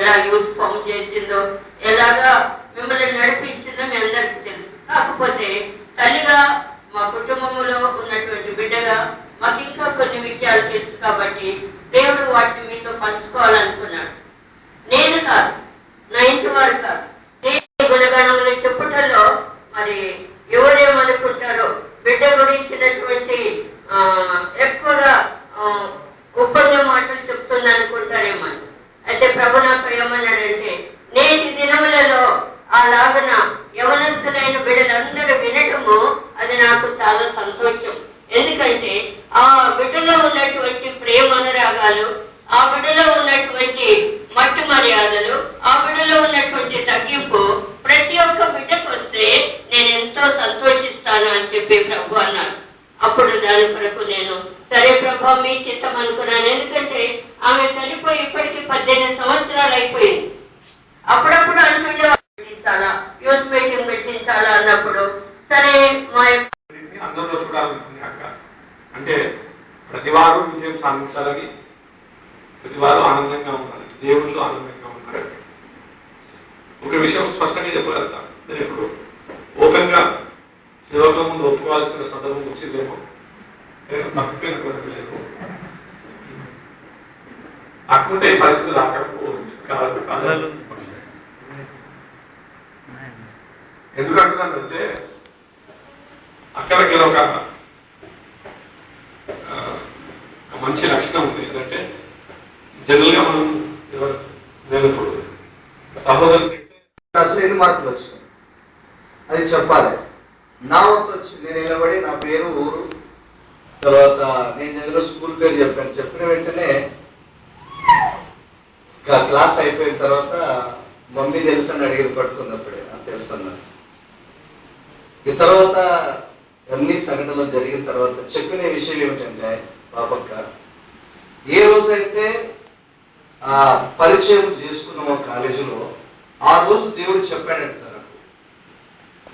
ఎలా youth form చేసిందో, ఎలాగా మిమ్మల్ని నడిపించిందో మీ అందరికీ తెలుసు. కాకపోతే తల్లిగా మా కుటుంబంలో ఉన్నటువంటి బిడ్డగా మాకు ఇంకా కొన్ని విషయాలు తెలుసు కాబట్టి దేవుడు వాటిని మీతో పంచుకోవాలనుకున్నాడు. నేను కాదు, నా ఇంటి వారు కాదు. గుణగణములు చెప్పుటల్లో మరి ఎవరేమనుకుంటారో, బిడ్డ గురించినటువంటి ఎక్కువగా ఒప్పంద మాటలు చెప్తుంది అనుకుంటారేమో. అయితే ప్రభు నాకు ఏమన్నాడంటే, నేటి దినములలో అలాగన యవనస్తులైన బిడ్డలందరూ వినటము అది నాకు చాలా సంతోషం. ఎందుకంటే ఆ బిడ్డలో ఉన్నటువంటి ప్రేమ అనురాగాలు, ఆ బిడ్డలో ఉన్నటువంటి మట్టు మర్యాదలు, ఆ బిడ్డలో ఉన్నటువంటి తగ్గింపు ప్రతి ఒక్క బిడ్డకు వస్తే నేను ఎంతో సంతోషిస్తాను అని చెప్పి ప్రభు అన్నాడు. అప్పుడు దాని కొరకు నేను సరే ప్రభు మీ చిత్తం అనుకున్నాను. ఎందుకంటే ఆమె చనిపోయి ఇప్పటికీ 18 సంవత్సరాలు అయిపోయింది. అప్పుడప్పుడు అంటుండే పెట్టించాలా, యూత్ మీటింగ్ పెట్టించాలా అన్నప్పుడు సరే మా అందరిలో చూడాలనుకుంది అక్క. అంటే ప్రతివారు విజయం సాధించాలని, ప్రతివారు ఆనందంగా ఉండాలి, దేవుళ్ళు ఆనందంగా ఉండాలి. ఒక విషయం స్పష్టంగా చెప్పగలుగుతాను. నేను ఇప్పుడు ఓపెన్ గా సేవకుల ముందు ఒప్పుకోవాల్సిన సందర్భం వచ్చిందేమో, తప్పిపోయినట్లేదు. అక్కుంటే పరిస్థితులు రాకపోవచ్చు. ఎందుకంటున్నానంటే అక్కడికి ఒక మంచి లక్షణం ఉంది. ఏంటంటే జనరల్ గా మనం నేను ఇప్పుడు సహోదరు అసలు ఎన్ని మార్కులు వచ్చినాయి అది చెప్పాలి. నా వంతు వచ్చి నేను నిలబడి నా పేరు, ఊరు, తర్వాత నేను చదివిన స్కూల్ పేరు చెప్పాను. చెప్పిన వెంటనే క్లాస్ అయిపోయిన తర్వాత మమ్మీ తెలుసు అని అడిగేది పడుతుంది. అప్పుడే తెలుసు అన్నా. ఈ తర్వాత అన్ని సంఘటనలు జరిగిన తర్వాత చెప్పిన విషయం ఏమిటంటే, పాపక్క ఏ రోజైతే ఆ పరిచయం చేసుకున్నామో కాలేజీలో, ఆ రోజు దేవుడు చెప్పాడంట తనకు,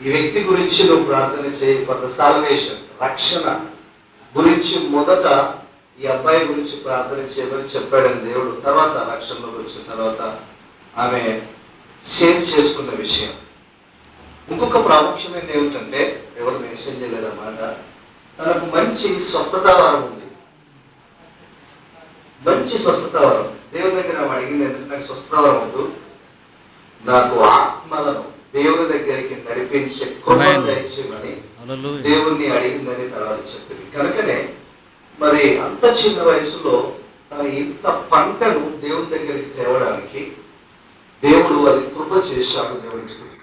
ఈ వ్యక్తి గురించి నువ్వు ప్రార్థన చేయి, ఫర్ ద సాల్వేషన్, రక్షణ గురించి మొదట ఈ అబ్బాయి గురించి ప్రార్థన చేయమని చెప్పాడని దేవుడు. తర్వాత రక్షణలోకి వచ్చిన తర్వాత ఆమె షేర్ చేసుకున్న విషయం. ఇంకొక ప్రాముఖ్యమైనది ఏమిటంటే, ఎవరు మెన్షన్ చేయలేదన్నమాట, తనకు మంచి స్వస్థత వరం ఉంది. మంచి స్వస్థత వరం దేవుని దగ్గర ఆమె అడిగింది ఏంటంటే, నాకు స్వస్థత వరం వద్దు, నాకు ఆత్మలను దేవుని దగ్గరికి నడిపించే కృపను దయచేయమని దేవుణ్ణి అడిగిందని తర్వాత చెప్పింది. కనుకనే మరి అంత చిన్న వయసులో తను ఇంత పంటను దేవుని దగ్గరికి తేవడానికి దేవుడు అది కృప చేశాడు. దేవునికి స్తుతి.